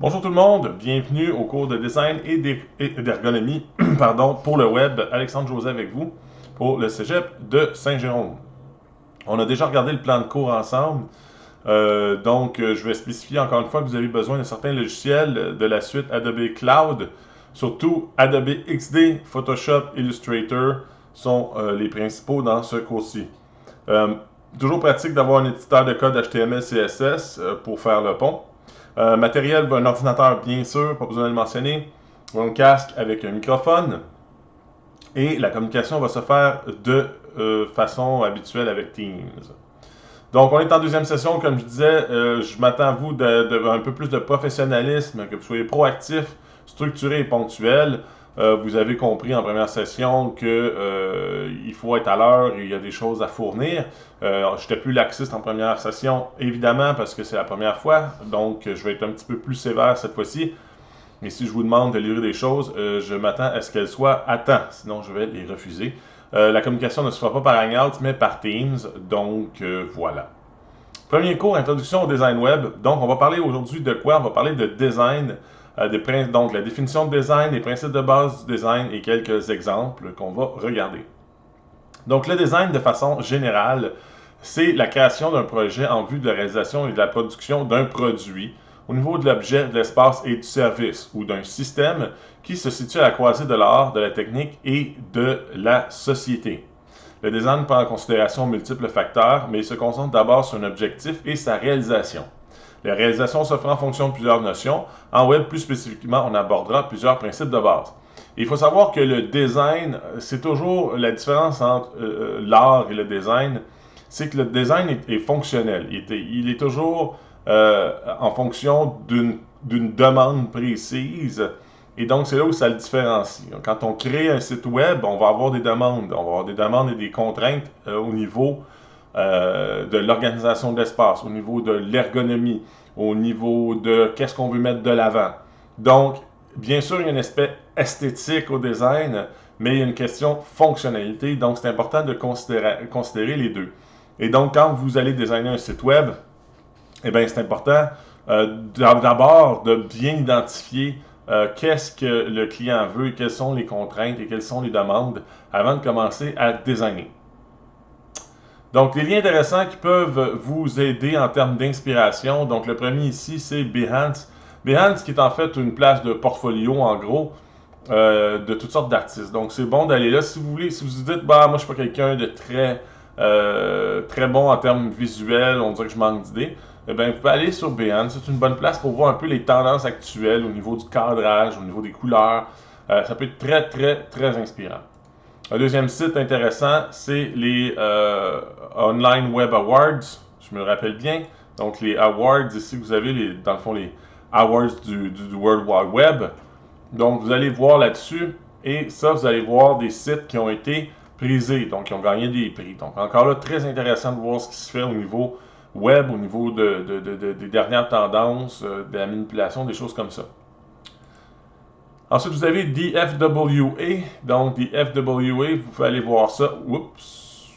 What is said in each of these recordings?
Bonjour tout le monde, bienvenue au cours de design et d'ergonomie pour le web. Alexandre José avec vous pour le Cégep de Saint-Jérôme. On a déjà regardé le plan de cours ensemble, je vais spécifier encore une fois que vous avez besoin de certains logiciels de la suite Adobe Cloud, surtout Adobe XD, Photoshop, Illustrator sont les principaux dans ce cours-ci. Toujours pratique d'avoir un éditeur de code HTML, CSS pour faire le pont. Matériel, un ordinateur bien sûr, pas besoin de le mentionner. Un casque avec un microphone. Et la communication va se faire de façon habituelle avec Teams. Donc, on est en deuxième session, comme je disais, je m'attends à vous un peu plus de professionnalisme, que vous soyez proactif, structuré et ponctuel. Vous avez compris en première session que il faut être à l'heure et il y a des choses à fournir. J'étais plus laxiste en première session, évidemment, parce que c'est la première fois. Donc, je vais être un petit peu plus sévère cette fois-ci. Mais si je vous demande de livrer des choses, je m'attends à ce qu'elles soient à temps. Sinon, je vais les refuser. La communication ne se fera pas par Hangout, mais par Teams. Donc, voilà. Premier cours, introduction au design web. Donc, on va parler aujourd'hui de quoi? On va parler de design, donc la définition de design, les principes de base du design et quelques exemples qu'on va regarder. Donc, le design, de façon générale, c'est la création d'un projet en vue de la réalisation et de la production d'un produit au niveau de l'objet, de l'espace et du service, ou d'un système qui se situe à la croisée de l'art, de la technique et de la société. Le design prend en considération multiples facteurs, mais il se concentre d'abord sur un objectif et sa réalisation. La réalisation se fera en fonction de plusieurs notions. En web, plus spécifiquement, on abordera plusieurs principes de base. Il faut savoir que le design, c'est toujours la différence entre l'art et le design, c'est que le design est fonctionnel. Il est toujours en fonction d'une demande précise. Et donc, c'est là où ça le différencie. Quand on crée un site web, on va avoir des demandes. On va avoir des demandes et des contraintes au niveau de l'organisation de l'espace, au niveau de l'ergonomie, au niveau de qu'est-ce qu'on veut mettre de l'avant. Donc, bien sûr, il y a un aspect esthétique au design, mais il y a une question fonctionnalité. Donc, c'est important de considérer les deux. Et donc, quand vous allez designer un site web, eh bien, c'est important d'abord de bien identifier qu'est-ce que le client veut, quelles sont les contraintes et quelles sont les demandes avant de commencer à designer. Donc, les liens intéressants qui peuvent vous aider en termes d'inspiration. Donc, le premier ici, c'est Behance. Behance qui est en fait une place de portfolio, en gros, de toutes sortes d'artistes. Donc, c'est bon d'aller là. Si vous voulez, si vous vous dites, bah, moi, je suis pas quelqu'un de très bon en termes visuels, on dirait que je manque d'idées, eh bien, vous pouvez aller sur Behance. C'est une bonne place pour voir un peu les tendances actuelles au niveau du cadrage, au niveau des couleurs. Ça peut être très, très, très inspirant. Un deuxième site intéressant, c'est les Online Web Awards. Je me rappelle bien. Donc, les awards, ici, vous avez, dans le fond, les awards du World Wide Web. Donc, vous allez voir là-dessus. Et ça, vous allez voir des sites qui ont été prisés, donc qui ont gagné des prix. Donc, encore là, très intéressant de voir ce qui se fait au niveau web, au niveau des dernières tendances, de la manipulation, des choses comme ça. Ensuite, vous avez DFWA. Donc, DFWA, vous pouvez aller voir ça. Oups.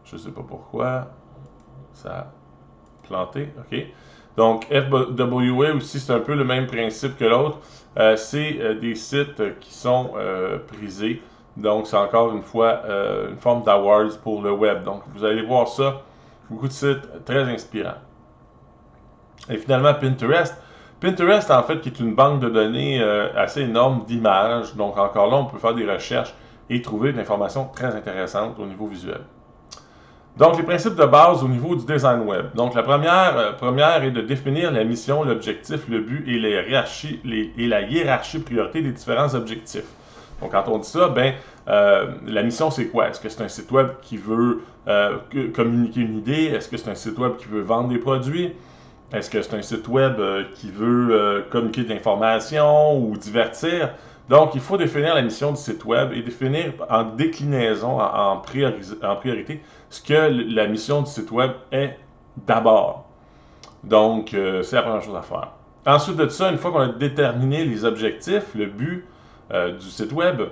Je ne sais pas pourquoi. Ça a planté. OK. Donc, FWA aussi, c'est un peu le même principe que l'autre. C'est des sites qui sont prisés. Donc, c'est encore une fois une forme d'awards pour le web. Donc, vous allez voir ça. Beaucoup de sites très inspirants. Et finalement, Pinterest. Pinterest, en fait, qui est une banque de données assez énorme d'images. Donc, encore là, on peut faire des recherches et trouver de l'information très intéressante au niveau visuel. Donc, les principes de base au niveau du design web. Donc, la première est de définir la mission, l'objectif, le but et la hiérarchie priorité des différents objectifs. Donc, quand on dit ça, la mission, c'est quoi? Est-ce que c'est un site web qui veut communiquer une idée? Est-ce que c'est un site web qui veut vendre des produits? Est-ce que c'est un site web qui veut communiquer de l'information ou divertir? Donc, il faut définir la mission du site web et définir en déclinaison, en priorité, ce que la mission du site web est d'abord. Donc, c'est la première chose à faire. Ensuite de ça, une fois qu'on a déterminé les objectifs, le but du site web,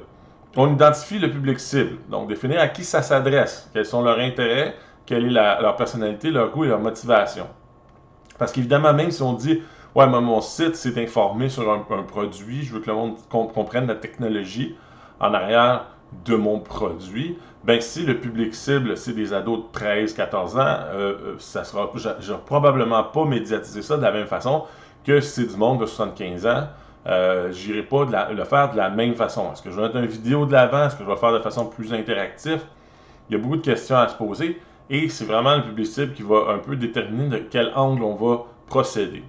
on identifie le public cible. Donc, définir à qui ça s'adresse, quels sont leurs intérêts, quelle est leur personnalité, leur goût et leur motivation. Parce qu'évidemment, même si on dit, ouais, mais mon site s'est informé sur un produit, je veux que le monde comprenne la technologie en arrière de mon produit, ben si le public cible, c'est des ados de 13-14 ans, je vais probablement pas médiatiser ça de la même façon que si c'est du monde de 75 ans. J'irai pas le faire de la même façon. Est-ce que je vais mettre une vidéo de l'avant? Est-ce que je vais le faire de façon plus interactive? Il y a beaucoup de questions à se poser et c'est vraiment le public cible qui va un peu déterminer de quel angle on va procéder.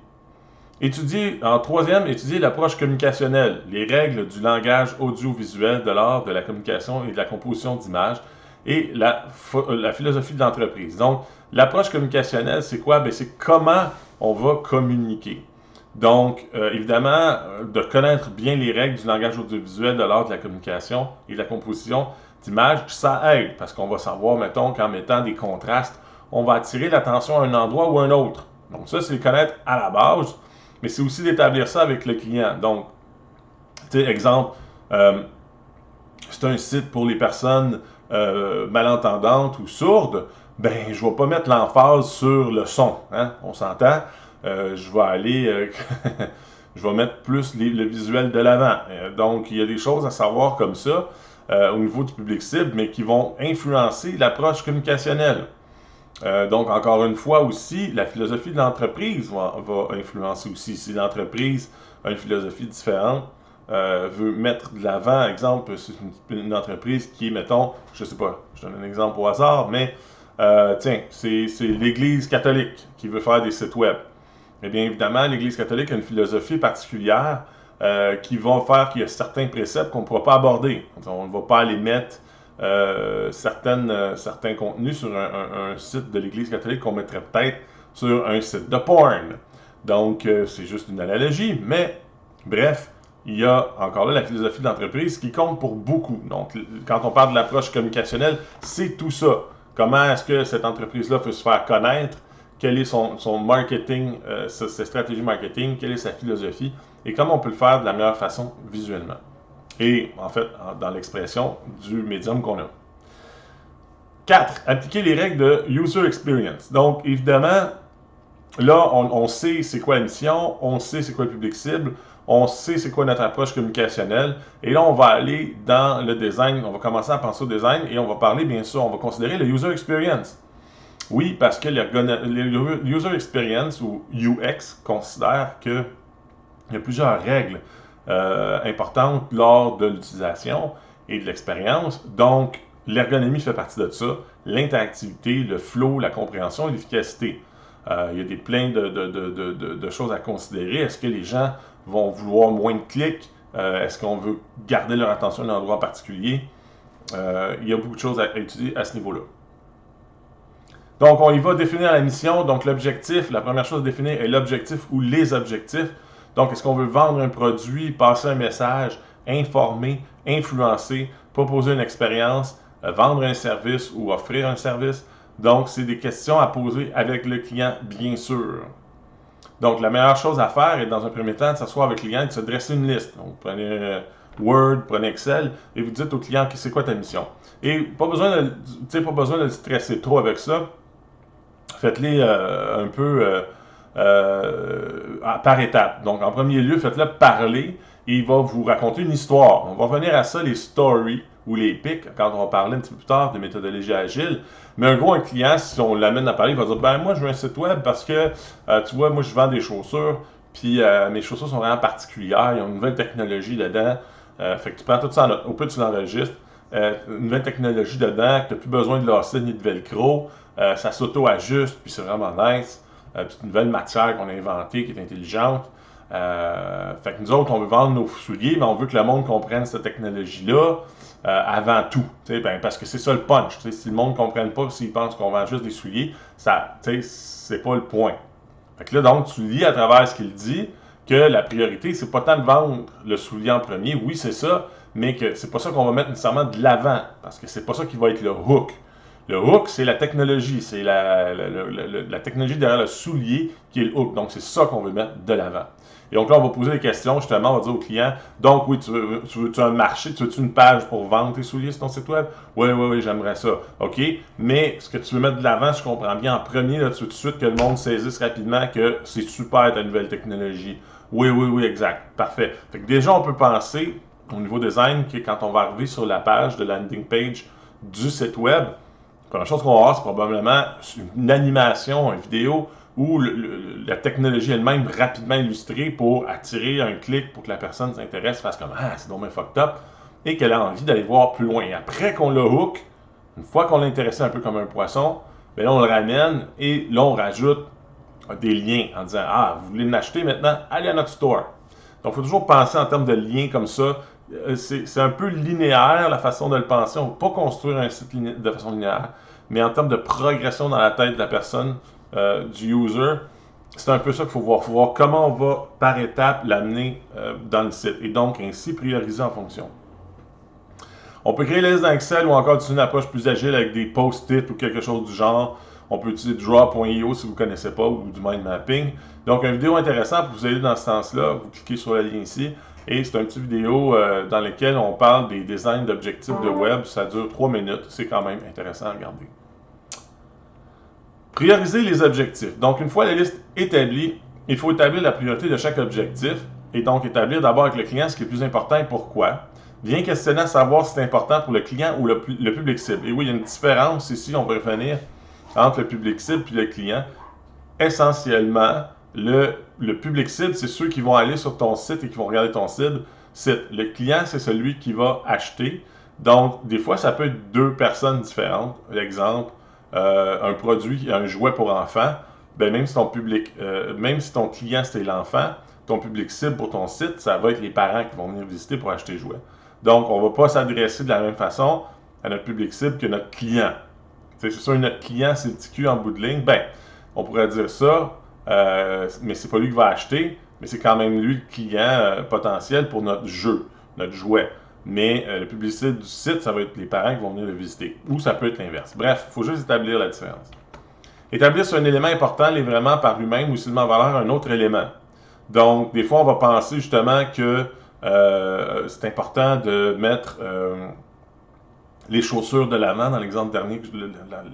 En troisième, étudier l'approche communicationnelle, les règles du langage audiovisuel de l'art de la communication et de la composition d'images et la philosophie de l'entreprise. Donc, l'approche communicationnelle, c'est quoi? Ben, c'est comment on va communiquer. Donc, évidemment, de connaître bien les règles du langage audiovisuel de l'art de la communication et de la composition d'images, ça aide parce qu'on va savoir, mettons, qu'en mettant des contrastes, on va attirer l'attention à un endroit ou à un autre. Donc, ça, c'est le connaître à la base. Mais c'est aussi d'établir ça avec le client. Donc, tu sais, exemple, c'est un site pour les personnes malentendantes ou sourdes, ben, je ne vais pas mettre l'emphase sur le son. Hein? On s'entend. Je vais aller, je vais mettre plus le visuel de l'avant. Donc, il y a des choses à savoir comme ça au niveau du public cible, mais qui vont influencer l'approche communicationnelle. Donc, encore une fois aussi, la philosophie de l'entreprise va influencer aussi. Si l'entreprise a une philosophie différente, veut mettre de l'avant, exemple, c'est une entreprise qui est, mettons, je sais pas, je donne un exemple au hasard, mais tiens, c'est l'Église catholique qui veut faire des sites web. Eh bien, évidemment, l'Église catholique a une philosophie particulière qui va faire qu'il y a certains préceptes qu'on ne pourra pas aborder. On ne va pas aller mettre certains contenus sur un site de l'Église catholique qu'on mettrait peut-être sur un site de porn. Donc, c'est juste une analogie, mais bref, il y a encore là la philosophie de l'entreprise qui compte pour beaucoup. Donc, quand on parle de l'approche communicationnelle, c'est tout ça. Comment est-ce que cette entreprise-là peut se faire connaître? Quel est son marketing, sa stratégie marketing? Quelle est sa philosophie? Et comment on peut le faire de la meilleure façon visuellement? Et en fait, dans l'expression du médium qu'on a. 4. Appliquer les règles de User Experience. Donc, évidemment, là, on sait c'est quoi la mission, on sait c'est quoi le public cible, on sait c'est quoi notre approche communicationnelle. Et là, on va aller dans le design, on va commencer à penser au design et on va parler, bien sûr, on va considérer le User Experience. Oui, parce que le User Experience ou UX considère qu'il y a plusieurs règles importantes lors de l'utilisation et de l'expérience. Donc, l'ergonomie fait partie de ça, l'interactivité, le flow, la compréhension et l'efficacité. Il y a plein de choses à considérer. Est-ce que les gens vont vouloir moins de clics? Est-ce qu'on veut garder leur attention à un endroit particulier? Il y a beaucoup de choses à étudier à ce niveau-là. Donc, on y va définir la mission. Donc, l'objectif, la première chose à définir est l'objectif ou les objectifs. Donc, est-ce qu'on veut vendre un produit, passer un message, informer, influencer, proposer une expérience, vendre un service ou offrir un service? Donc, c'est des questions à poser avec le client, bien sûr. Donc, la meilleure chose à faire est, dans un premier temps, de s'asseoir avec le client et de se dresser une liste. Donc, prenez Word, prenez Excel et vous dites au client c'est quoi ta mission. Et pas besoin de le stresser trop avec ça. Faites-les un peu par étapes. Donc, en premier lieu, faites-le parler et il va vous raconter une histoire. On va revenir à ça, les stories ou les pics, quand on va parler un petit peu plus tard de méthodologie agile. Mais un client, si on l'amène à parler, il va dire, ben moi, je veux un site web parce que, tu vois, moi, je vends des chaussures, puis mes chaussures sont vraiment particulières, ils ont une nouvelle technologie dedans. Fait que tu prends tout ça en note. Au plus, tu l'enregistres. Une nouvelle technologie dedans, que tu n'as plus besoin de lacets ni de velcro. Ça s'auto-ajuste, puis c'est vraiment nice. Puis c'est une nouvelle matière qu'on a inventée qui est intelligente. Fait que nous autres, on veut vendre nos souliers, mais on veut que le monde comprenne cette technologie-là avant tout. Ben, parce que c'est ça le punch. Si le monde ne comprenne pas, s'il pense qu'on vend juste des souliers, c'est pas le point. Fait que là, donc, tu lis à travers ce qu'il dit que la priorité, c'est pas tant de vendre le soulier en premier. Oui, c'est ça, mais que c'est pas ça qu'on va mettre nécessairement de l'avant, parce que c'est pas ça qui va être le hook. Le hook, c'est la technologie, c'est la technologie derrière le soulier qui est le hook. Donc, c'est ça qu'on veut mettre de l'avant. Et donc là, on va poser des questions, justement, on va dire au client, donc oui, tu veux un marché, tu veux une page pour vendre tes souliers sur ton site web? Oui, j'aimerais ça. OK, mais ce que tu veux mettre de l'avant, je comprends bien, en premier, là, tu veux tout de suite que le monde saisisse rapidement que c'est super ta nouvelle technologie. Oui, exact. Parfait. Fait que déjà, on peut penser au niveau design que quand on va arriver sur la page de landing page du site web, la première chose qu'on va voir, c'est probablement une animation, une vidéo ou la technologie elle-même rapidement illustrée pour attirer un clic pour que la personne s'intéresse, fasse comme ah, c'est dommage fucked up et qu'elle a envie d'aller voir plus loin. Et après qu'on le hook, une fois qu'on l'a intéressé un peu comme un poisson, bien là on le ramène et là on rajoute des liens en disant ah, vous voulez l'acheter maintenant, allez à notre store. Donc il faut toujours penser en termes de liens comme ça. C'est un peu linéaire la façon de le penser. On ne va pas construire un site de façon linéaire, mais en termes de progression dans la tête de la personne, du user, c'est un peu ça qu'il faut voir. Il faut voir comment on va par étape l'amener dans le site et donc ainsi prioriser en fonction. On peut créer les listes dans Excel ou encore utiliser une approche plus agile avec des post-it ou quelque chose du genre. On peut utiliser draw.io si vous ne connaissez pas ou du mind mapping. Donc, une vidéo intéressante pour vous aider dans ce sens-là. Vous cliquez sur le lien ici. Et c'est une petite vidéo dans laquelle on parle des designs d'objectifs de web. Ça dure 3 minutes. C'est quand même intéressant à regarder. Prioriser les objectifs. Donc, une fois la liste établie, il faut établir la priorité de chaque objectif et donc établir d'abord avec le client ce qui est le plus important et pourquoi. Bien questionner à savoir si c'est important pour le client ou le public cible. Et oui, il y a une différence ici, on va revenir, entre le public cible et le client. Essentiellement, le public cible, c'est ceux qui vont aller sur ton site et qui vont regarder ton site. Le client, c'est celui qui va acheter. Donc, des fois, ça peut être deux personnes différentes. L'exemple, un produit, un jouet pour enfants, ben même si ton public, même si ton client c'est l'enfant, ton public cible pour ton site, ça va être les parents qui vont venir visiter pour acheter le jouet. Donc, on ne va pas s'adresser de la même façon à notre public cible que notre client. C'est sûr, notre client, c'est le petit cul en bout de ligne. Ben, on pourrait dire ça, mais c'est pas lui qui va acheter, mais c'est quand même lui le client potentiel pour notre jeu, notre jouet. Mais le public cible du site, ça va être les parents qui vont venir le visiter. Ou ça peut être l'inverse. Bref, il faut juste établir la différence. Établir sur un élément important l'est vraiment par lui-même ou s'il met en valeur un autre élément. Donc, des fois, on va penser justement que c'est important de mettre les chaussures de l'avant dans l'exemple dernier,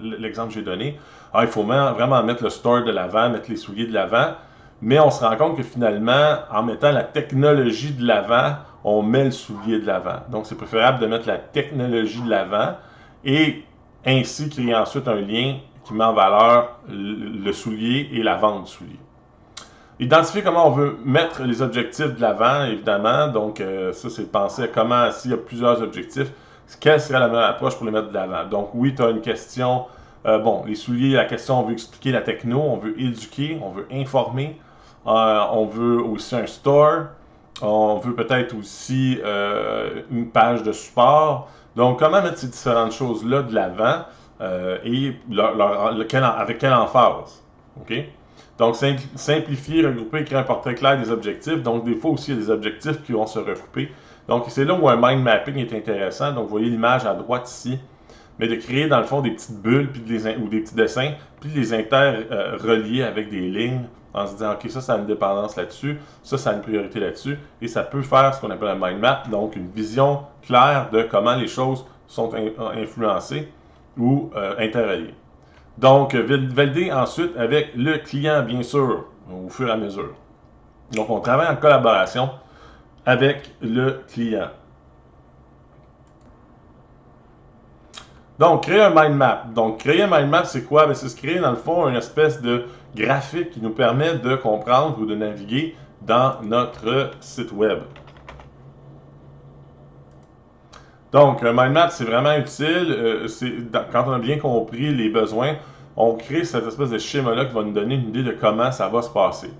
l'exemple que j'ai donné. Alors, il faut vraiment mettre le store de l'avant, mettre les souliers de l'avant. Mais on se rend compte que finalement, en mettant la technologie de l'avant, on met le soulier de l'avant. Donc, c'est préférable de mettre la technologie de l'avant et ainsi créer ensuite un lien qui met en valeur le soulier et la vente du soulier. Identifier comment on veut mettre les objectifs de l'avant, évidemment. Donc, ça, c'est de penser à comment, s'il y a plusieurs objectifs, quelle serait la meilleure approche pour les mettre de l'avant. Donc, oui, tu as une question. Les souliers, la question, on veut expliquer la techno, on veut éduquer, on veut informer. On veut aussi un store. On veut peut-être aussi une page de support. Donc, comment mettre ces différentes choses-là de l'avant et avec quelle emphase. OK? Donc, simplifier, regrouper, créer un portrait clair des objectifs. Donc, des fois aussi, il y a des objectifs qui vont se recouper. Donc, c'est là où un mind mapping est intéressant. Donc, vous voyez l'image à droite ici. Mais de créer, dans le fond, des petites bulles ou des petits dessins, puis de les interrelier avec des lignes en se disant, OK, ça a une dépendance là-dessus, ça a une priorité là-dessus. Et ça peut faire ce qu'on appelle un mind map, donc une vision claire de comment les choses sont influencées ou interreliées. Donc, valider ensuite avec le client, bien sûr, au fur et à mesure. Donc, on travaille en collaboration avec le client. Donc, créer un mind map. Donc, créer un mind map, c'est quoi? C'est se créer, dans le fond, une espèce de graphique qui nous permet de comprendre ou de naviguer dans notre site web. Donc, un mind map, c'est vraiment utile. Quand on a bien compris les besoins, on crée cette espèce de schéma-là qui va nous donner une idée de comment ça va se passer.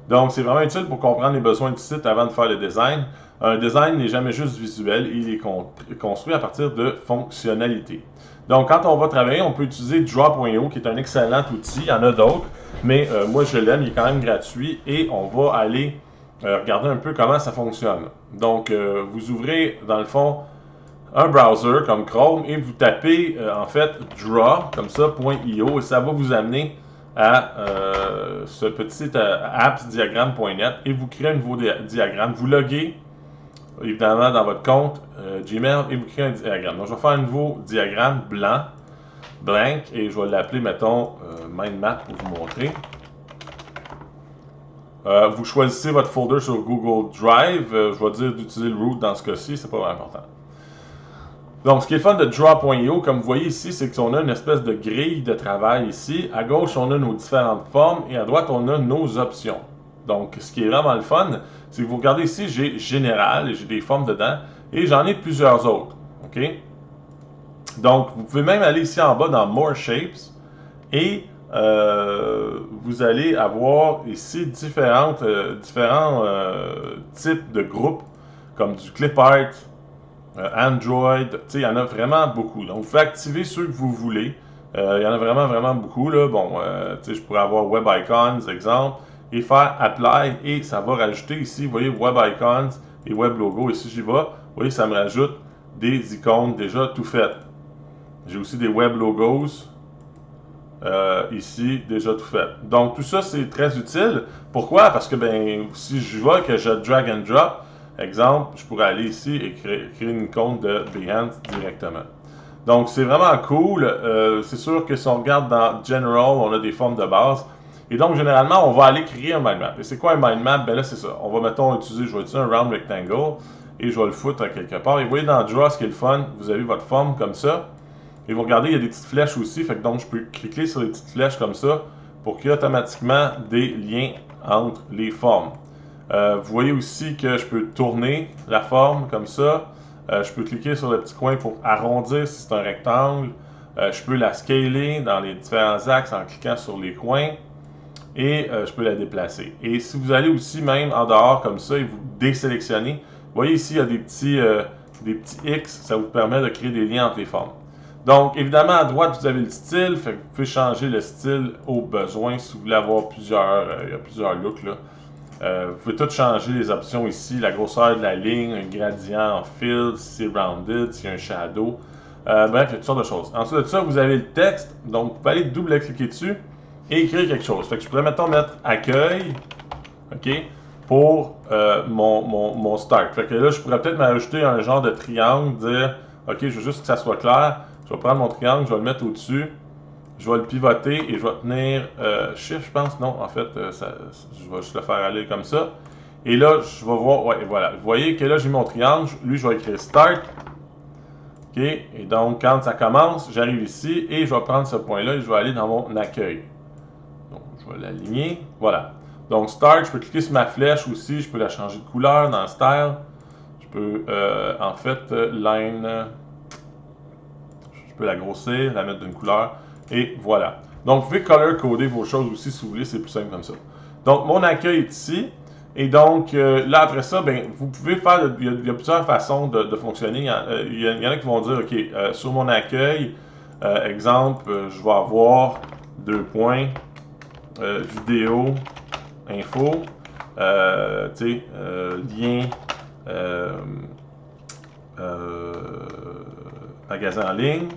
Donc, c'est vraiment utile pour comprendre les besoins du site avant de faire le design. Un design n'est jamais juste visuel, il est construit à partir de fonctionnalités. Donc, quand on va travailler, on peut utiliser Draw.io, qui est un excellent outil. Il y en a d'autres, mais moi, je l'aime, il est quand même gratuit. Et on va aller regarder un peu comment ça fonctionne. Donc, vous ouvrez, dans le fond, un browser comme Chrome et vous tapez en fait draw comme ça .io et ça va vous amener à ce petit appsdiagramme.net et vous créez un nouveau diagramme. Vous loguez évidemment dans votre compte Gmail et vous créez un diagramme. Donc je vais faire un nouveau diagramme blank et je vais l'appeler mettons mind map pour vous montrer. Vous choisissez votre folder sur Google Drive. Je vais dire d'utiliser le root dans ce cas-ci, c'est pas vraiment important. Donc, ce qui est le fun de draw.io, comme vous voyez ici, c'est qu'on a une espèce de grille de travail ici. À gauche, on a nos différentes formes et à droite, on a nos options. Donc, ce qui est vraiment le fun, c'est que vous regardez ici, j'ai général et j'ai des formes dedans et j'en ai plusieurs autres. OK? Donc, vous pouvez même aller ici en bas dans More Shapes et vous allez avoir ici différents types de groupes comme du clip art, Android, il y en a vraiment beaucoup. Donc, vous pouvez activer ceux que vous voulez. Il y en a vraiment beaucoup. Là. Bon, je pourrais avoir Web Icons, exemple, et faire Apply, et ça va rajouter ici, vous voyez, Web Icons et Web Logo. Et si j'y vais, vous voyez, ça me rajoute des icônes déjà tout faites. J'ai aussi des Web Logos. Ici, déjà tout fait. Donc, tout ça, c'est très utile. Pourquoi? Parce que, ben, si je vois que je drag and drop, exemple, je pourrais aller ici et créer une compte de Behance directement. Donc, c'est vraiment cool. C'est sûr que si on regarde dans General, on a des formes de base. Et donc, généralement, on va aller créer un mind map. Et c'est quoi un mind map? Ben là, c'est ça. On va, mettons, je vais utiliser un round rectangle et je vais le foutre à quelque part. Et vous voyez dans Draw, ce qui est le fun, vous avez votre forme comme ça. Et vous regardez, il y a des petites flèches aussi, fait que donc je peux cliquer sur les petites flèches comme ça pour qu'il y ait automatiquement des liens entre les formes. Vous voyez aussi que je peux tourner la forme comme ça. Je peux cliquer sur le petit coin pour arrondir si c'est un rectangle. Je peux la scaler dans les différents axes en cliquant sur les coins. Et je peux la déplacer. Et si vous allez aussi même en dehors comme ça et vous désélectionnez, vous voyez ici il y a des petits X, ça vous permet de créer des liens entre les formes. Donc, évidemment, à droite, vous avez le style. Fait que vous pouvez changer le style au besoin si vous voulez avoir il y a plusieurs looks. Là. Vous pouvez tout changer les options ici. La grosseur de la ligne, un gradient en fill, si c'est rounded, s'il y a un shadow. Bref, il y a toutes sortes de choses. Ensuite de ça, vous avez le texte. Donc, vous pouvez aller double-cliquer dessus et écrire quelque chose. Fait que je pourrais, mettons, mettre accueil. OK? Pour mon start. Fait que là, je pourrais peut-être m'ajouter un genre de triangle, dire, OK, je veux juste que ça soit clair. Je vais prendre mon triangle, je vais le mettre au-dessus, je vais le pivoter et je vais tenir Shift, je pense. Non, en fait, je vais juste le faire aller comme ça. Et là, je vais voir, ouais, voilà. Vous voyez que là, j'ai mon triangle. Lui, je vais écrire Start. OK, et donc, quand ça commence, j'arrive ici et je vais prendre ce point-là et je vais aller dans mon accueil. Donc, je vais l'aligner. Voilà. Donc, Start, je peux cliquer sur ma flèche aussi. Je peux la changer de couleur dans Style. Je peux, en fait, Line... Je peux la grossir, la mettre d'une couleur, et voilà. Donc, vous pouvez color-coder vos choses aussi si vous voulez, c'est plus simple comme ça. Donc, mon accueil est ici, et donc, là, après ça, ben, vous pouvez faire, il y a plusieurs façons de fonctionner. Il y en a qui vont dire, OK, sur mon accueil, exemple, je vais avoir 2 points, vidéo, info, lien, magasin en ligne.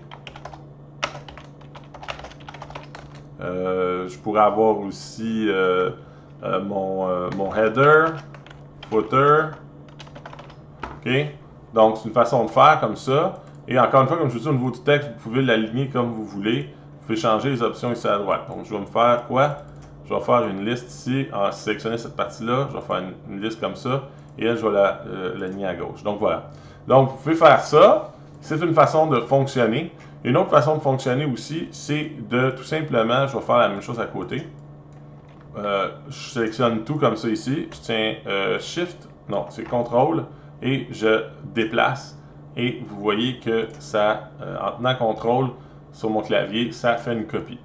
Je pourrais avoir aussi mon header, footer. OK? Donc, c'est une façon de faire comme ça. Et encore une fois, comme je vous dis, au niveau du texte, vous pouvez l'aligner comme vous voulez. Vous pouvez changer les options ici à droite. Donc, je vais me faire quoi? Je vais faire une liste ici. En sélectionner cette partie-là, je vais faire une liste comme ça. Et elle, je vais l'aligner à gauche. Donc, voilà. Donc, vous pouvez faire ça. C'est une façon de fonctionner. Une autre façon de fonctionner aussi, c'est de tout simplement, je vais faire la même chose à côté. Je sélectionne tout comme ça ici. Je tiens Shift, non, c'est CTRL, et je déplace. Et vous voyez que ça, en tenant CTRL sur mon clavier, ça fait une copie.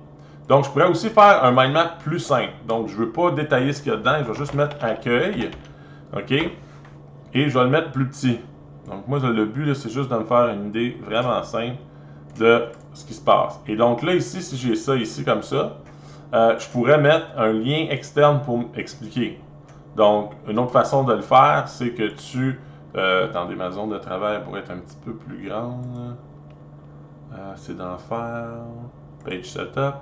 Donc, je pourrais aussi faire un mind map plus simple. Donc, je ne veux pas détailler ce qu'il y a dedans. Je vais juste mettre accueil. OK? Et je vais le mettre plus petit. Donc, moi, le but, c'est juste de me faire une idée vraiment simple de ce qui se passe. Et donc, là, ici, si j'ai ça ici comme ça, je pourrais mettre un lien externe pour m'expliquer. Donc, une autre façon de le faire, c'est que tu Attendez, ma zone de travail pourrait être un petit peu plus grande. C'est d'en faire. Page setup.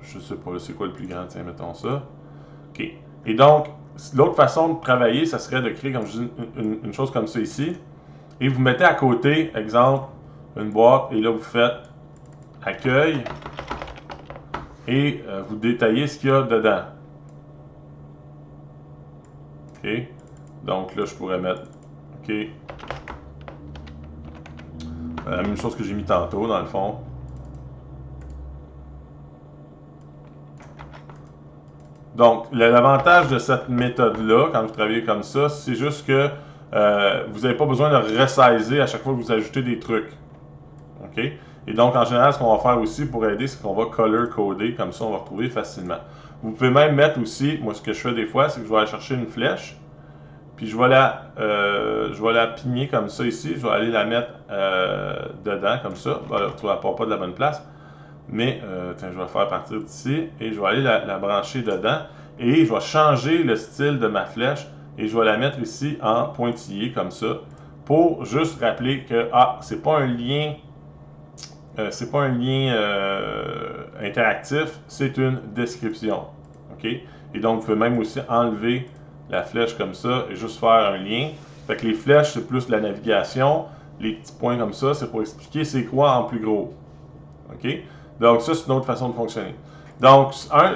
Je sais pas, c'est quoi le plus grand? Tiens, mettons ça. OK. Et donc, l'autre façon de travailler, ça serait de créer, comme je dis, une chose comme ça ici. Et vous mettez à côté, exemple, une boîte, et là, vous faites accueil. Et vous détaillez ce qu'il y a dedans. OK. Donc là, je pourrais mettre OK. La même chose que j'ai mis tantôt, dans le fond. Donc, l'avantage de cette méthode-là, quand vous travaillez comme ça, c'est juste que vous n'avez pas besoin de resizer à chaque fois que vous ajoutez des trucs. OK? Et donc, en général, ce qu'on va faire aussi pour aider, c'est qu'on va color coder, comme ça, on va retrouver facilement. Vous pouvez même mettre aussi, moi, ce que je fais des fois, c'est que je vais aller chercher une flèche, puis je vais la pigner comme ça ici, je vais aller la mettre dedans, comme ça. Voilà, tu ne la part pas de la bonne place. Mais, tiens, je vais faire partir d'ici et je vais aller la brancher dedans. Et je vais changer le style de ma flèche et je vais la mettre ici en pointillé comme ça pour juste rappeler que, c'est pas un lien, interactif, c'est une description. OK? Et donc, vous pouvez même aussi enlever la flèche comme ça et juste faire un lien. Fait que les flèches, c'est plus de la navigation. Les petits points comme ça, c'est pour expliquer c'est quoi en plus gros. OK? Donc, ça, c'est une autre façon de fonctionner. Donc,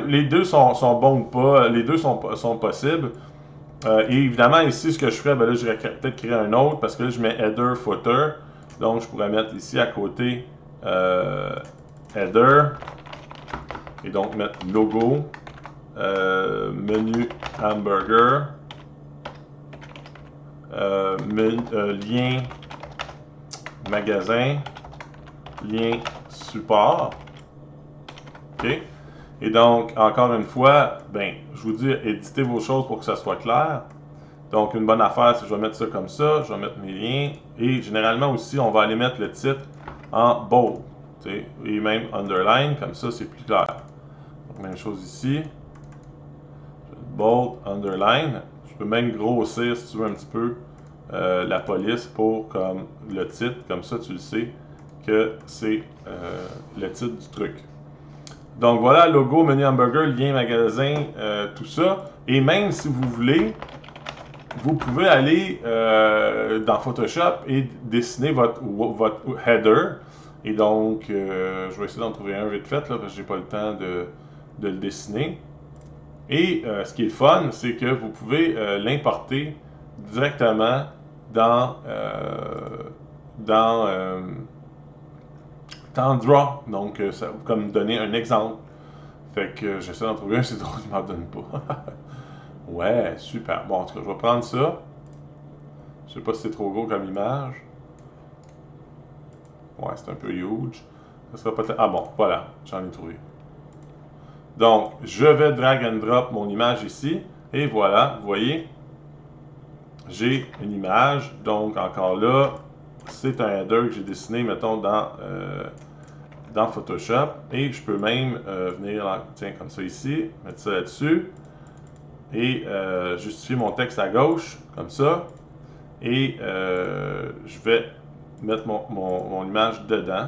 les deux sont bons ou pas, les deux sont possibles. Et évidemment, ici, ce que je ferais, ben là, je vais peut-être créer un autre parce que là, je mets header, footer. Donc, je pourrais mettre ici à côté header et donc mettre logo, menu hamburger, lien magasin, lien support. OK? Et donc, encore une fois, ben, je vous dis, éditez vos choses pour que ça soit clair. Donc, une bonne affaire, c'est que je vais mettre ça comme ça, je vais mettre mes liens. Et généralement aussi, on va aller mettre le titre en bold. Et même underline, comme ça, c'est plus clair. Donc, même chose ici. Bold, underline. Je peux même grossir, si tu veux, un petit peu la police pour comme le titre. Comme ça, tu le sais que c'est le titre du truc. Donc voilà, logo, menu hamburger, lien magasin, tout ça. Et même si vous voulez, vous pouvez aller dans Photoshop et dessiner votre header. Et donc, je vais essayer d'en trouver un vite fait, là, parce que j'ai pas le temps de le dessiner. Et ce qui est le fun, c'est que vous pouvez l'importer directement dans Draw. Donc, ça, comme donner un exemple. Fait que j'essaie d'en trouver un, c'est drôle, il m'en donne pas. Ouais, super. Bon, en tout cas, je vais prendre ça. Je sais pas si c'est trop gros comme image. Ouais, c'est un peu huge. Ça sera peut-être... Ah bon, voilà, j'en ai trouvé. Donc, je vais drag and drop mon image ici. Et voilà, vous voyez, j'ai une image. Donc, encore là, c'est un header que j'ai dessiné, mettons, dans Photoshop. Et je peux même venir, tiens, comme ça ici, mettre ça là-dessus. Et justifier mon texte à gauche, comme ça. Et je vais mettre mon image dedans.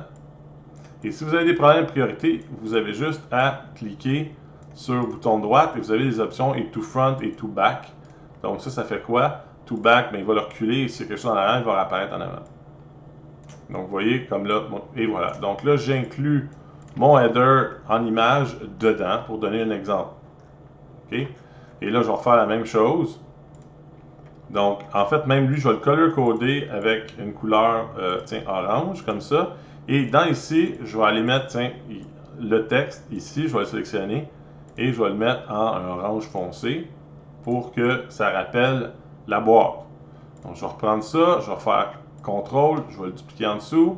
Et si vous avez des problèmes de priorité, vous avez juste à cliquer sur le bouton droit et vous avez les options et to front et to back. Donc ça fait quoi? To back, ben, il va le reculer et s'il y a quelque chose en arrière, il va réapparaître en avant. Donc vous voyez, comme là, et voilà. Donc là, j'inclus mon header en image dedans pour donner un exemple. OK? Et là, je vais refaire la même chose. Donc, en fait, même lui, je vais le color coder avec une couleur, tiens, orange, comme ça. Et dans ici, je vais aller mettre, tiens, le texte ici, je vais le sélectionner et je vais le mettre en un orange foncé pour que ça rappelle la boîte. Donc, je vais reprendre ça, je vais faire CTRL, je vais le dupliquer en dessous.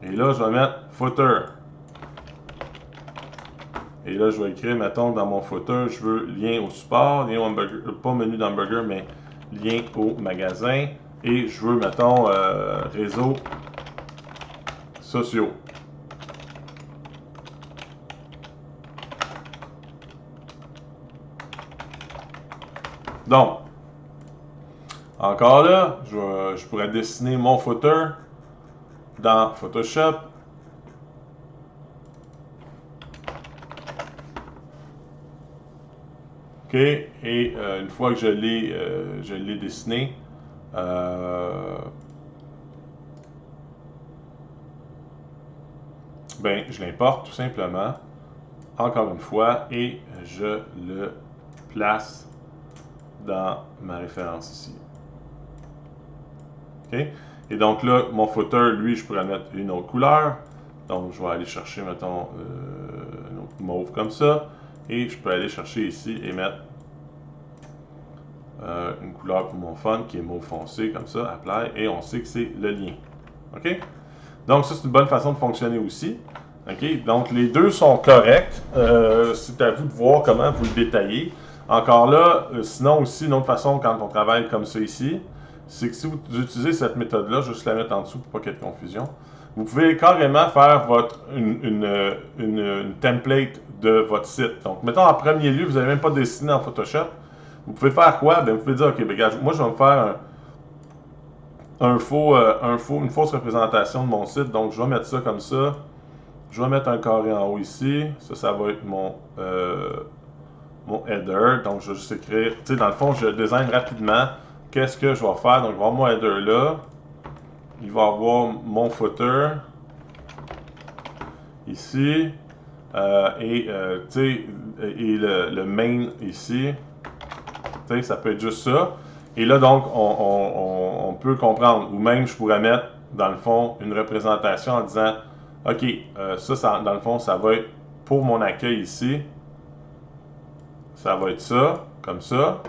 Et là, je vais mettre footer. Et là, je vais écrire, mettons, dans mon footer, je veux lien au support, lien au hamburger, pas menu d'hamburger, mais lien au magasin. Et je veux, mettons, réseaux sociaux. Donc, encore là, je pourrais dessiner mon footer dans Photoshop. OK, et une fois que je l'ai dessiné, ben, je l'importe tout simplement, encore une fois, et je le place dans ma référence ici. OK? Et donc là, mon footer, lui, je pourrais mettre une autre couleur. Donc, je vais aller chercher, mettons, un autre mauve comme ça. Et je peux aller chercher ici et mettre une couleur pour mon font qui est mauve foncé, comme ça, apply. Et on sait que c'est le lien. OK? Donc, ça, c'est une bonne façon de fonctionner aussi. OK? Donc, les deux sont corrects. C'est à vous de voir comment vous le détaillez. Encore là, sinon aussi, une autre façon quand on travaille comme ça ici, c'est que si vous utilisez cette méthode-là, je vais juste la mettre en dessous pour pas qu'il y ait de confusion, vous pouvez carrément faire une template de votre site. Donc, mettons en premier lieu, vous n'avez même pas dessiné en Photoshop. Vous pouvez faire quoi? Bien, vous pouvez dire, OK, ben, regarde, moi, je vais me faire une fausse représentation de mon site. Donc, je vais mettre ça comme ça. Je vais mettre un carré en haut ici. Ça va être mon header. Donc, je vais juste écrire. Tu sais, dans le fond, je design rapidement. Qu'est-ce que je vais faire? Donc, je vais avoir mon header là. Il va avoir mon footer ici. Et le main ici. Tu sais, ça peut être juste ça. Et là, donc, on peut comprendre. Ou même, je pourrais mettre, dans le fond, une représentation en disant, OK, ça, dans le fond, ça va être pour mon accueil ici. Ça va être ça, comme ça.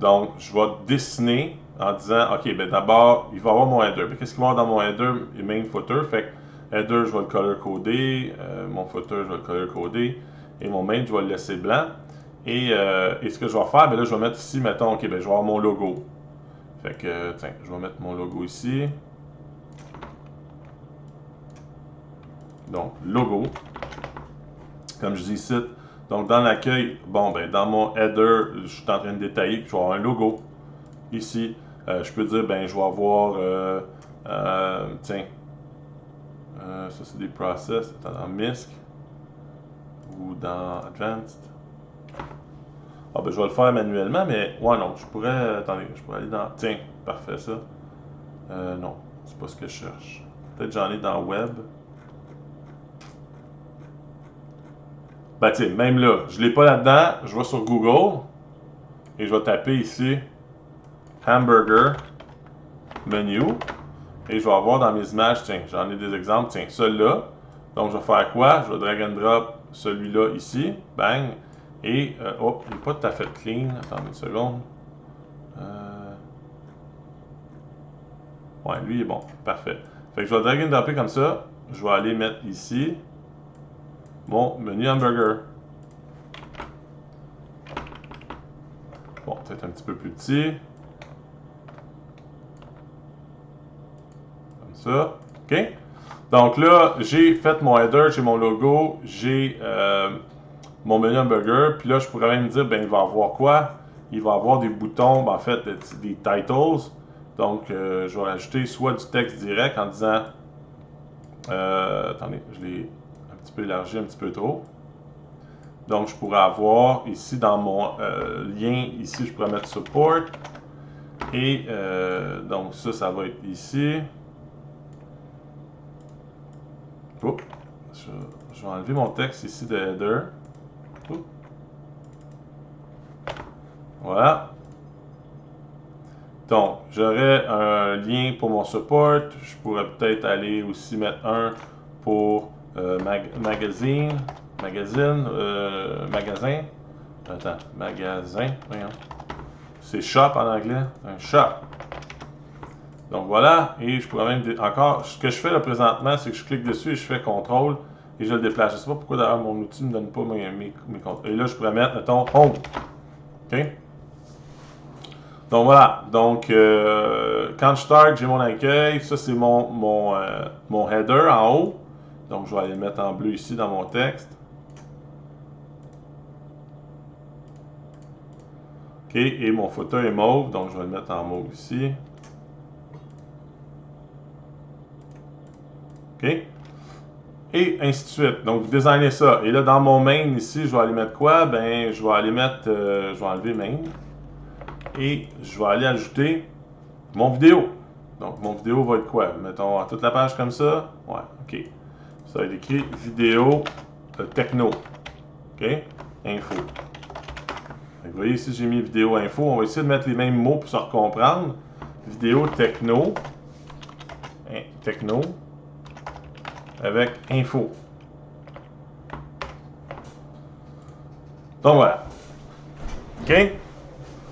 Donc, je vais dessiner en disant, OK, ben d'abord, il va y avoir mon header. Qu'est-ce qu'il va y avoir dans mon header et main footer? Fait que header, je vais le color coder. Mon footer, je vais le color coder. Et mon main, je vais le laisser blanc. Et ce que je vais faire, ben là, je vais mettre ici, mettons, OK, ben je vais avoir mon logo. Fait que, tiens, je vais mettre mon logo ici. Donc, logo. Comme je dis ici. Donc, dans l'accueil, bon, ben, dans mon header, je suis en train de détailler, puis je vais avoir un logo. Ici, je peux dire, ben, je vais avoir, tiens, ça c'est des process, dans MISC ou dans Advanced. Ah, ben, je vais le faire manuellement, mais, ouais, non, je pourrais, attendez, je pourrais aller dans, tiens, parfait ça. Non, c'est pas ce que je cherche. Peut-être j'en ai dans Web. Ben, tiens, même là, je l'ai pas là-dedans, je vais sur Google et je vais taper ici hamburger menu et je vais avoir dans mes images, tiens, j'en ai des exemples, tiens, celui-là. Donc, je vais faire quoi? Je vais drag and drop celui-là ici, bang, et, oh, il n'est pas tout à fait clean, attendez une seconde. Ouais, lui il est bon, parfait. Fait que je vais drag and dropper comme ça, je vais aller mettre ici mon menu hamburger. Bon, peut-être un petit peu plus petit. Comme ça. OK? Donc là, j'ai fait mon header, j'ai mon logo, j'ai mon menu hamburger. Puis là, je pourrais même dire, ben, il va avoir quoi? Il va avoir des boutons, ben, en fait, des titles. Donc, je vais rajouter soit du texte direct en disant... attendez, je l'ai un petit peu élargi, un petit peu trop. Donc, je pourrais avoir ici dans mon lien, ici, je pourrais mettre support. Et donc, ça va être ici. Oups. Je vais enlever mon texte ici de header. Oups. Voilà. Donc, j'aurais un lien pour mon support. Je pourrais peut-être aller aussi mettre un pour magasin. Attends, magasin. Voyons. C'est shop en anglais. Un shop. Donc voilà. Et je pourrais même encore. Ce que je fais là présentement, c'est que je clique dessus et je fais contrôle et je le déplace. Je ne sais pas pourquoi d'ailleurs mon outil ne me donne pas mes contrôles. Et là, je pourrais mettre, mettons, home. OK? Donc voilà, donc quand je start, j'ai mon accueil, ça c'est mon header en haut. Donc je vais aller le mettre en bleu ici dans mon texte. OK, et mon footer est mauve, donc je vais le mettre en mauve ici. OK? Et ainsi de suite. Donc, vous designez ça. Et là, dans mon main ici, je vais aller mettre quoi? Ben, je vais aller mettre, je vais enlever main. Et je vais aller ajouter mon vidéo. Donc, mon vidéo va être quoi? Mettons toute la page comme ça. Ouais, OK. Ça va être écrit vidéo techno. OK? Info. Vous voyez ici, j'ai mis vidéo info. On va essayer de mettre les mêmes mots pour se comprendre. Vidéo techno. Techno. Avec info. Donc voilà. OK?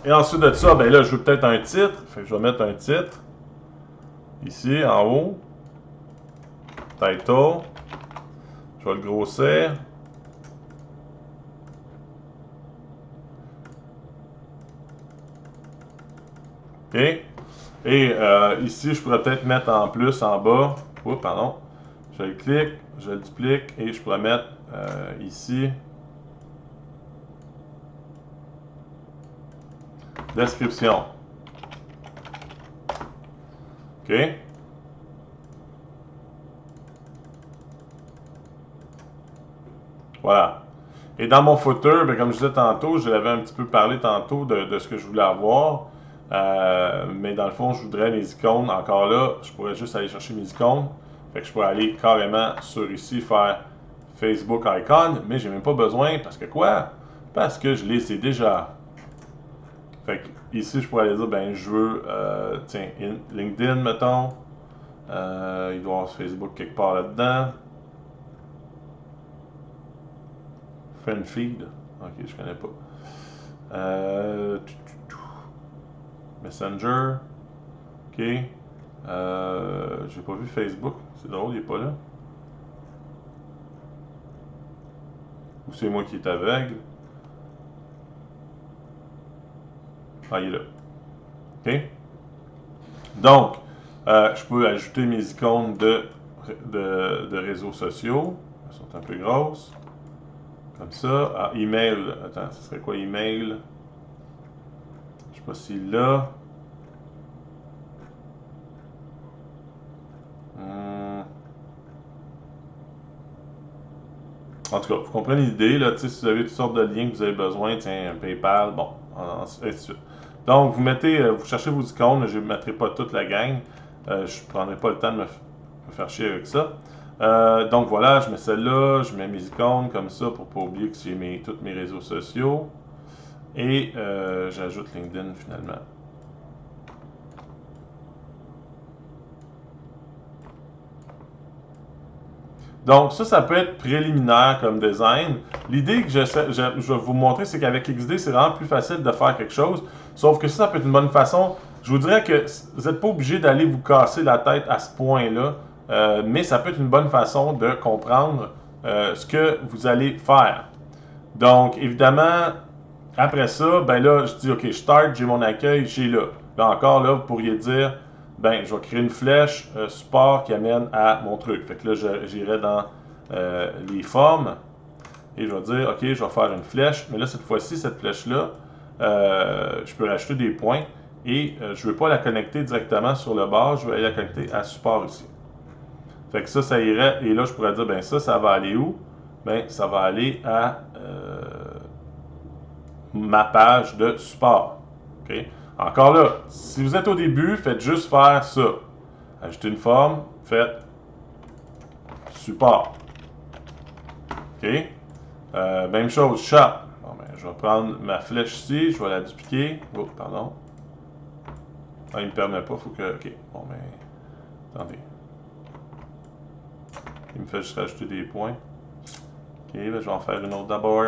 Et ensuite de ça, ben là, je veux peut-être un titre. Fait que je vais mettre un titre. Ici, en haut. Title. Je vais le grossir. OK? Et ici, je pourrais peut-être mettre en plus en bas. Oups, pardon. Je le clique, je le duplique et je pourrais mettre ici. Description. OK? Voilà. Et dans mon footer, ben, comme je disais tantôt, je l'avais un petit peu parlé tantôt de ce que je voulais avoir. Mais dans le fond, je voudrais les icônes. Encore là, je pourrais juste aller chercher mes icônes. Fait que je pourrais aller carrément sur ici, faire Facebook Icon. Mais j'ai même pas besoin parce que quoi? Parce que je les ai déjà. Fait que ici, je pourrais aller dire, ben je veux, tiens, LinkedIn, mettons. Il doit y avoir Facebook quelque part là-dedans. Friendfeed. Ok, je connais pas. Messenger. Ok. J'ai pas vu Facebook. C'est drôle, il est pas là. Ou c'est moi qui est aveugle. Ah, il est là. Ok. Donc, je peux ajouter mes icônes de réseaux sociaux. Elles sont un peu grosses. Comme ça. Ah, email. Attends, ce serait quoi email? Je sais pas s'il l'a. En tout cas, vous comprenez l'idée, là, si vous avez toutes sortes de liens que vous avez besoin, tiens, un PayPal, bon, ainsi de suite. Donc, vous mettez, vous cherchez vos icônes, je ne mettrai pas toute la gang, je ne prendrai pas le temps de me faire chier avec ça. Donc voilà, je mets celle-là, je mets mes icônes comme ça pour ne pas oublier que j'ai tous mes réseaux sociaux. Et j'ajoute LinkedIn finalement. Donc ça peut être préliminaire comme design. L'idée que je vais vous montrer, c'est qu'avec XD, c'est vraiment plus facile de faire quelque chose. Sauf que ça peut être une bonne façon. Je vous dirais que vous n'êtes pas obligé d'aller vous casser la tête à ce point-là, mais ça peut être une bonne façon de comprendre ce que vous allez faire. Donc, évidemment, après ça, ben là, je dis, OK, je start, j'ai mon accueil, j'ai là. Là encore, là, vous pourriez dire, ben, je vais créer une flèche support qui amène à mon truc. Fait que là, j'irai dans les formes et je vais dire, OK, je vais faire une flèche. Mais là, cette fois-ci, cette flèche-là, je peux rajouter des points et je ne veux pas la connecter directement sur le bord, je vais aller la connecter à support ici. Fait que ça irait. Et là, je pourrais dire, ben ça va aller où? Ben, ça va aller à ma page de support. OK? Encore là, si vous êtes au début, faites juste faire ça. Ajoutez une forme, faites support. OK? Même chose, shop. Bon, ben, je vais prendre ma flèche ici, je vais la dupliquer. Oh, pardon. Ah, il ne me permet pas, il faut que. OK. Bon, ben. Attendez. Il me fait juste rajouter des points. OK, ben, je vais en faire une autre d'abord.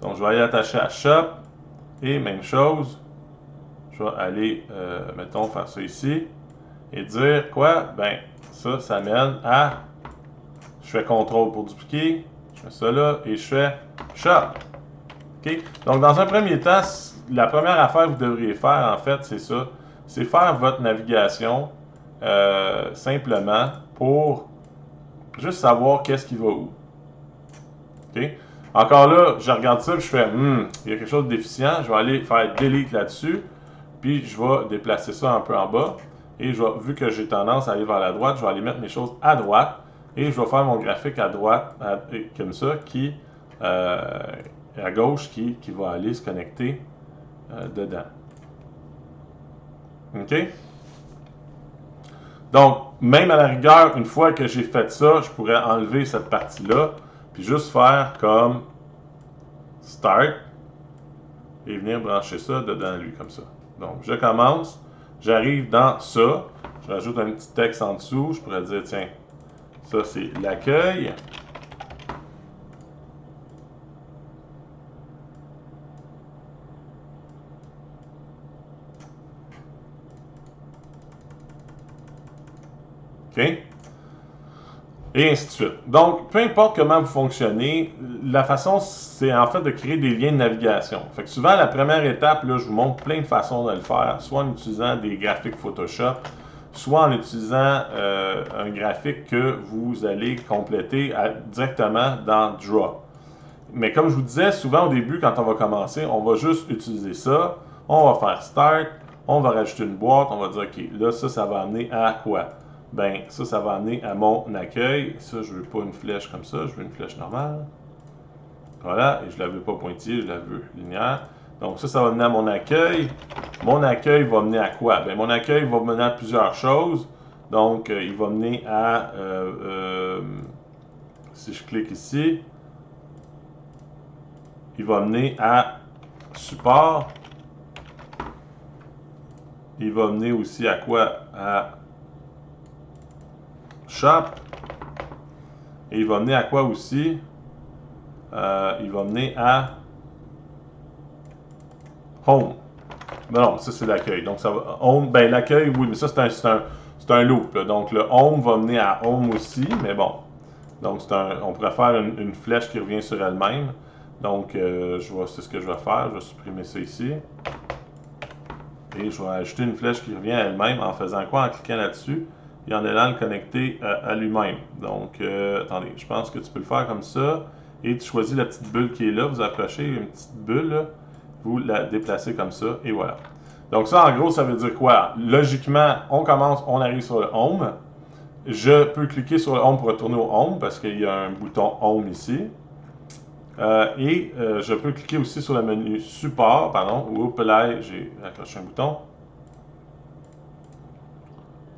Donc, je vais aller attacher à shop. Et même chose, je vais aller, mettons, faire ça ici. Et dire quoi? Ben, ça mène à. Je fais CTRL pour dupliquer. Je fais ça là et je fais shop. OK? Donc, dans un premier temps, la première affaire que vous devriez faire, en fait, c'est ça. C'est faire votre navigation simplement pour juste savoir qu'est-ce qui va où. OK? Encore là, je regarde ça et je fais, il y a quelque chose de déficient, je vais aller faire delete là-dessus, puis je vais déplacer ça un peu en bas, et vu que j'ai tendance à aller vers la droite, je vais aller mettre mes choses à droite, et je vais faire mon graphique à droite, comme ça, qui, à gauche, qui va aller se connecter dedans. OK? Donc, même à la rigueur, une fois que j'ai fait ça, je pourrais enlever cette partie-là, puis juste faire comme Start, et venir brancher ça dedans lui, comme ça. Donc, je commence, j'arrive dans ça, je rajoute un petit texte en dessous, je pourrais dire, tiens, ça c'est l'accueil. OK? Et ainsi de suite. Donc, peu importe comment vous fonctionnez, la façon, c'est en fait de créer des liens de navigation. Fait que souvent, la première étape, là, je vous montre plein de façons de le faire, soit en utilisant des graphiques Photoshop, soit en utilisant un graphique que vous allez compléter directement dans Draw. Mais comme je vous disais, souvent au début, quand on va commencer, on va juste utiliser ça, on va faire Start, on va rajouter une boîte, on va dire, OK, là, ça va amener à quoi? Ben, ça va amener à mon accueil. Ça, je veux pas une flèche comme ça, je veux une flèche normale. Voilà, et je la veux pas pointillée, je la veux linéaire. Donc ça va mener à mon accueil. Mon accueil va mener à quoi? Ben, mon accueil va mener à plusieurs choses. Donc, il va mener à, si je clique ici, il va mener à support. Il va mener aussi à quoi? À shop. Et il va mener à quoi aussi? Il va mener à home. Ben non, ça c'est l'accueil. Donc ça va home, ben l'accueil, oui, mais ça c'est un loop. Là. Donc le home va mener à home aussi, mais bon. Donc on pourrait faire une flèche qui revient sur elle-même. Donc c'est ce que je vais faire. Je vais supprimer ça ici. Et je vais ajouter une flèche qui revient à elle-même en faisant quoi? En cliquant là-dessus et en allant le connecter à lui-même. Donc, attendez, je pense que tu peux le faire comme ça. Et tu choisis la petite bulle qui est là. Vous approchez une petite bulle, là, vous la déplacez comme ça, et voilà. Donc ça, en gros, ça veut dire quoi? Logiquement, on commence, on arrive sur le Home. Je peux cliquer sur le Home pour retourner au Home, parce qu'il y a un bouton Home ici. Je peux cliquer aussi sur le menu Support, pardon. Oups, là, j'ai accroché un bouton.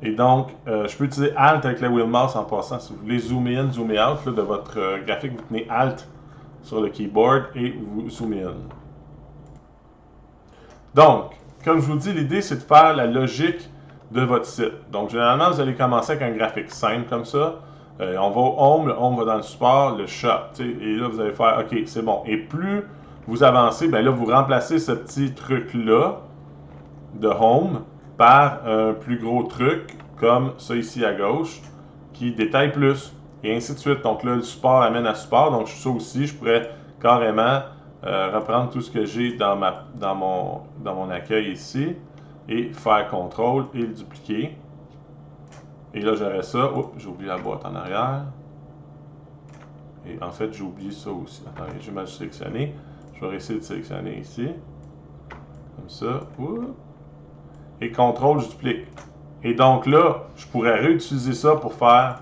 Et donc, je peux utiliser Alt avec la wheel mouse en passant. Si vous voulez zoomer in, zoomer out là, de votre graphique, vous tenez Alt sur le keyboard et vous zoomez in. Donc, comme je vous dis, l'idée c'est de faire la logique de votre site. Donc, généralement, vous allez commencer avec un graphique simple comme ça. On va au Home, le Home va dans le support, le Shop. Et là, vous allez faire OK, c'est bon. Et plus vous avancez, bien là, vous remplacez ce petit truc-là de Home par un plus gros truc comme ça ici à gauche qui détaille plus. Et ainsi de suite. Donc là, le support amène à support. Donc ça aussi, je pourrais carrément reprendre tout ce que j'ai dans mon accueil ici et faire CTRL et le dupliquer. Et là, j'aurais ça. Oups, j'ai oublié la boîte en arrière. Et en fait, j'ai oublié ça aussi. Attendez, j'ai mal sélectionné. Je vais essayer de sélectionner ici. Comme ça. Oups. Et CTRL, je duplique. Et donc là, je pourrais réutiliser ça pour faire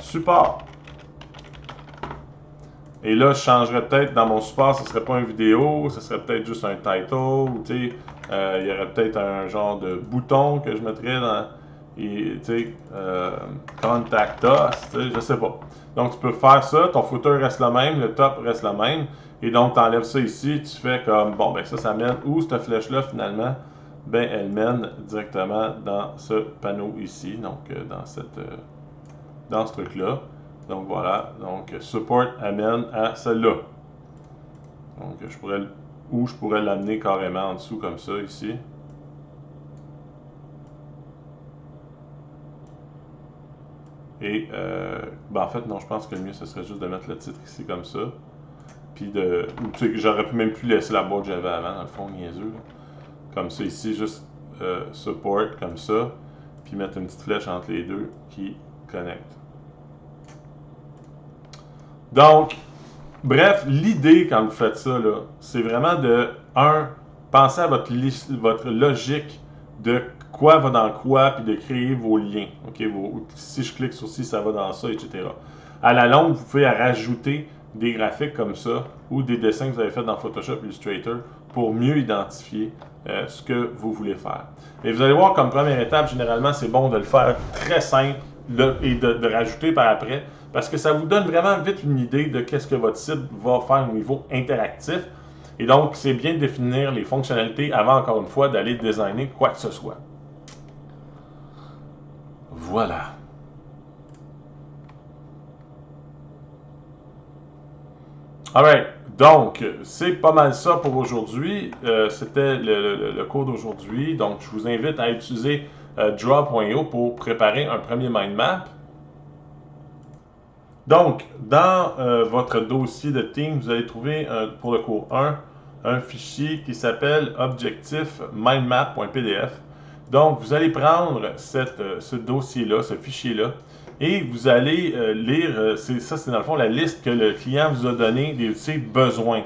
support. Et là, je changerais peut-être dans mon support, ce ne serait pas une vidéo, ce serait peut-être juste un title, tu sais, il y aurait peut-être un genre de bouton que je mettrais dans, et tu sais, contact us, tu sais, je sais pas. Donc tu peux faire ça, ton footer reste le même, le top reste le même, et donc tu enlèves ça ici, tu fais comme, bon, ben ça mène où cette flèche-là finalement? Ben elle mène directement dans ce panneau ici, donc dans ce truc-là. Donc voilà, donc support amène à celle-là. Donc je pourrais l'amener carrément en dessous comme ça ici. Et ben en fait non, je pense que le mieux ce serait juste de mettre le titre ici comme ça. Puis j'aurais pu même plus laisser la boîte que j'avais avant, dans le fond, niaiseux. Comme ça ici, juste support comme ça. Puis mettre une petite flèche entre les deux qui connecte. Donc, bref, l'idée quand vous faites ça, c'est vraiment de, penser à votre logique de quoi va dans quoi, puis de créer vos liens. Okay? Si je clique sur ci, ça va dans ça, etc. À la longue, vous pouvez rajouter des graphiques comme ça ou des dessins que vous avez fait dans Photoshop Illustrator pour mieux identifier ce que vous voulez faire. Et vous allez voir, comme première étape, généralement, c'est bon de le faire très simple et de rajouter par après, parce que ça vous donne vraiment vite une idée de qu'est-ce que votre site va faire au niveau interactif. Et donc, c'est bien de définir les fonctionnalités avant, encore une fois, d'aller designer quoi que ce soit. Voilà. Alright, donc c'est pas mal ça pour aujourd'hui. C'était le cours d'aujourd'hui. Donc, je vous invite à utiliser Draw.io pour préparer un premier mind map. Donc, dans votre dossier de theme, vous allez trouver pour le cours 1 un fichier qui s'appelle objectif mindmap.pdf. Donc, vous allez prendre ce dossier-là, ce fichier-là, et vous allez lire, ça c'est dans le fond la liste que le client vous a donnée de ses besoins.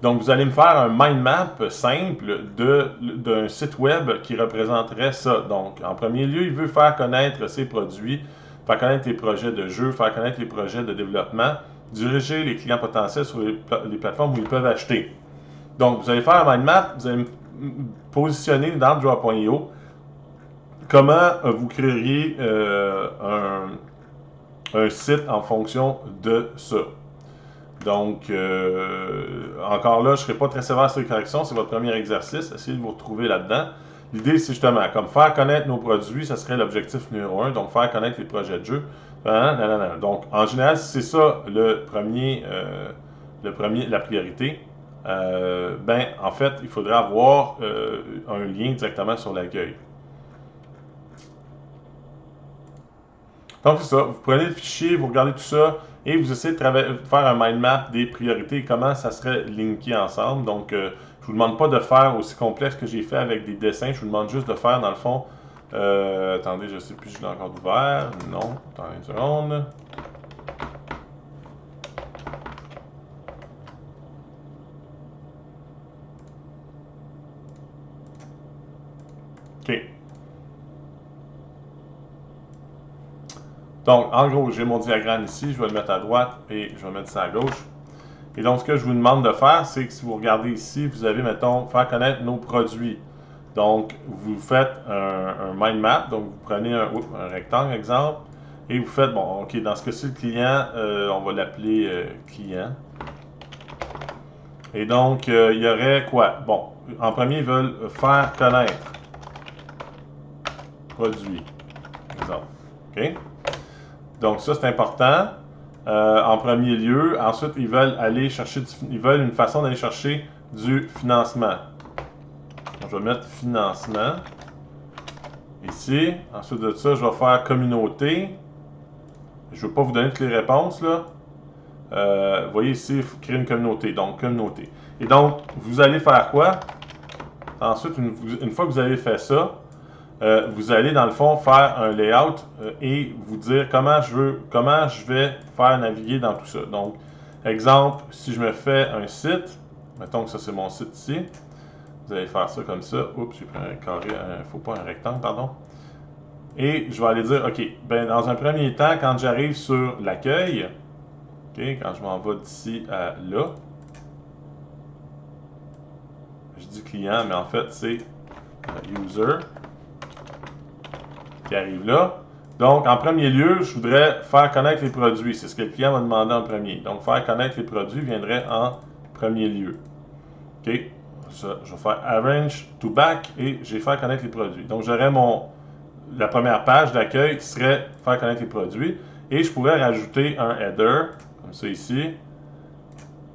Donc, vous allez me faire un mind map simple d'un site web qui représenterait ça. Donc, en premier lieu, il veut faire connaître ses produits, faire connaître les projets de jeu, faire connaître les projets de développement, diriger les clients potentiels sur les plateformes où ils peuvent acheter. Donc, vous allez faire un mind map, vous allez me positionner dans Draw.io comment vous créeriez un site en fonction de ça. Donc, encore là, je ne serai pas très sévère sur les corrections, c'est votre premier exercice, essayez de vous retrouver là-dedans. L'idée, c'est justement, comme faire connaître nos produits, ça serait l'objectif numéro 1, donc faire connaître les projets de jeu. Donc, en général, si c'est ça la priorité, en fait, il faudrait avoir un lien directement sur l'accueil. Donc, c'est ça. Vous prenez le fichier, vous regardez tout ça et vous essayez de faire un mind map des priorités, comment ça serait linké ensemble. Donc, je ne vous demande pas de faire aussi complexe que j'ai fait avec des dessins. Je vous demande juste de faire, dans le fond, attendez, je ne sais plus si je l'ai encore ouvert. Non, attendez une seconde. OK. Donc, en gros, j'ai mon diagramme ici, je vais le mettre à droite et je vais mettre ça à gauche. Et donc, ce que je vous demande de faire, c'est que si vous regardez ici, vous avez, mettons, faire connaître nos produits. Donc, vous faites un mind map, donc vous prenez un rectangle, exemple, et vous faites, bon, OK, dans ce cas-ci, le client, on va l'appeler client. Et donc, il y aurait quoi? Bon, en premier, ils veulent faire connaître produit, exemple. OK? Donc, ça, c'est important. En premier lieu. Ensuite, ils veulent une façon d'aller chercher du financement. Donc, je vais mettre financement ici. Ensuite de ça, je vais faire communauté. Je ne veux pas vous donner toutes les réponses là. Vous voyez ici, il faut créer une communauté. Donc, communauté. Et donc, vous allez faire quoi? Ensuite, une fois que vous avez fait ça, vous allez dans le fond faire un layout et vous dire comment je vais faire naviguer dans tout ça. Donc, exemple, si je me fais un site, mettons que ça c'est mon site ici, vous allez faire ça comme ça. Oups, j'ai pris un carré, faut pas un rectangle, pardon. Et je vais aller dire, OK, ben dans un premier temps, quand j'arrive sur l'accueil, OK, quand je m'en vais d'ici à là, je dis client, mais en fait c'est user qui arrive là. Donc, en premier lieu, je voudrais faire connaître les produits. C'est ce que le client m'a demandé en premier. Donc, faire connaître les produits viendrait en premier lieu. OK? Ça, je vais faire Arrange to Back et j'ai faire connaître les produits. Donc, j'aurais la première page d'accueil qui serait faire connaître les produits. Et je pourrais rajouter un header, comme ça ici.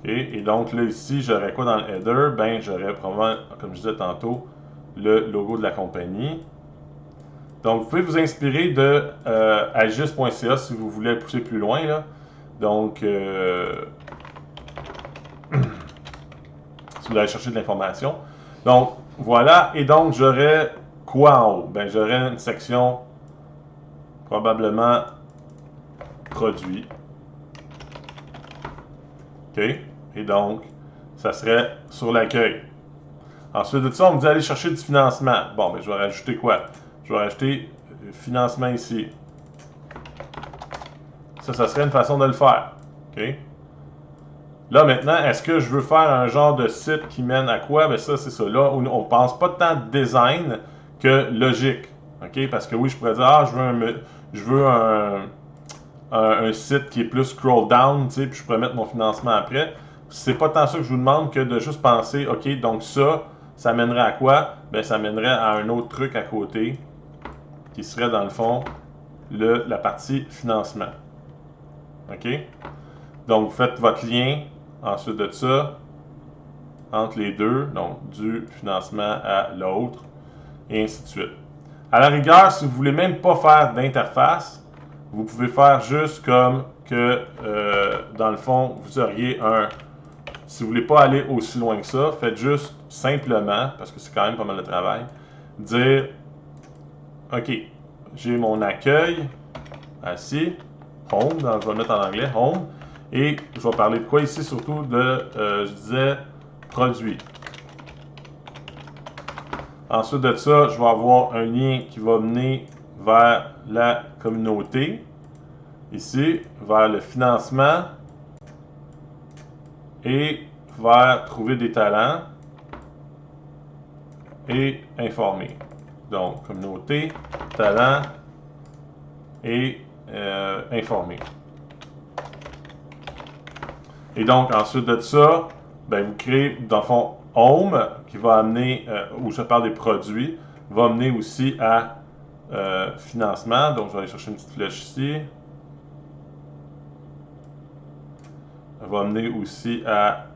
OK? Et donc, là, ici, j'aurais quoi dans le header? Ben, j'aurais probablement, comme je disais tantôt, le logo de la compagnie. Donc, vous pouvez vous inspirer de agis.ca si vous voulez pousser plus loin. Là. Donc, si vous voulez aller chercher de l'information. Donc, voilà. Et donc, j'aurai quoi en haut? Ben, j'aurai une section probablement produit. OK? Et donc, ça serait sur l'accueil. Ensuite de ça, on me dit aller chercher du financement. Bon, mais je vais rajouter quoi? Je vais rajouter financement ici. Ça serait une façon de le faire. OK? Là, maintenant, est-ce que je veux faire un genre de site qui mène à quoi? Bien, ça, c'est ça. Là, on ne pense pas tant de design que logique. OK? Parce que oui, je pourrais dire, ah, je veux un site qui est plus scroll down, tu sais, puis je pourrais mettre mon financement après. C'est pas tant ça que je vous demande que de juste penser, OK, donc ça mènerait à quoi? Bien, ça mènerait à un autre truc à côté qui serait, dans le fond, la partie financement. OK? Donc, vous faites votre lien, ensuite de ça, entre les deux, donc du financement à l'autre, et ainsi de suite. À la rigueur, si vous ne voulez même pas faire d'interface, vous pouvez faire juste comme que, dans le fond, vous auriez un... Si vous ne voulez pas aller aussi loin que ça, faites juste simplement, parce que c'est quand même pas mal de travail, dire, OK, j'ai mon accueil, assis, home, je vais le mettre en anglais, home, et je vais parler de quoi ici, surtout de, je disais, produit. Ensuite de ça, je vais avoir un lien qui va mener vers la communauté, ici, vers le financement et vers trouver des talents et informer. Donc, communauté, talent et informer. Et donc, ensuite de ça, ben, vous créez, dans le fond, Home, qui va amener, où je parle des produits, va amener aussi à financement. Donc, je vais aller chercher une petite flèche ici. Va amener aussi à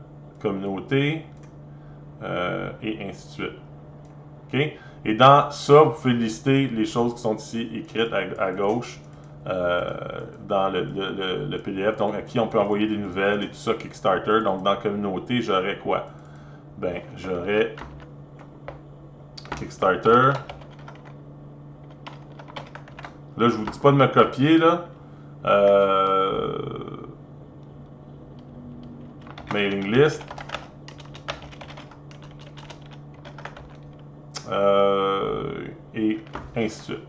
communauté et ainsi de suite. OK? Et dans ça, vous pouvez lister les choses qui sont ici écrites à gauche dans le PDF. Donc, à qui on peut envoyer des nouvelles et tout ça, Kickstarter. Donc, dans la communauté, j'aurais quoi? Ben, j'aurais Kickstarter. Là, je vous dis pas de me copier, là. Mailing list. Et ainsi de suite.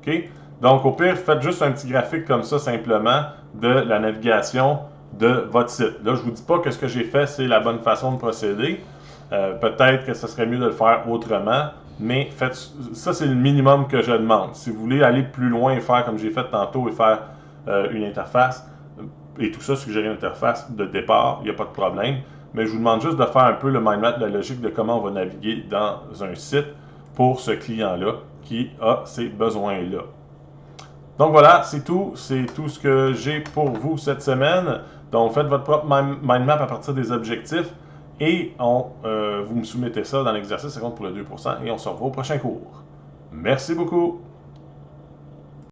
OK? Donc, au pire, faites juste un petit graphique comme ça, simplement, de la navigation de votre site. Là, je ne vous dis pas que ce que j'ai fait, c'est la bonne façon de procéder. Peut-être que ce serait mieux de le faire autrement, mais faites, ça, c'est le minimum que je demande. Si vous voulez aller plus loin et faire comme j'ai fait tantôt et faire une interface, et tout ça, suggérer une interface de départ, il n'y a pas de problème. Mais je vous demande juste de faire un peu le mind map, la logique de comment on va naviguer dans un site pour ce client-là qui a ces besoins-là. Donc voilà, c'est tout ce que j'ai pour vous cette semaine. Donc faites votre propre mind map à partir des objectifs et vous me soumettez ça dans l'exercice, ça compte pour le 2% et on se revoit au prochain cours. Merci beaucoup!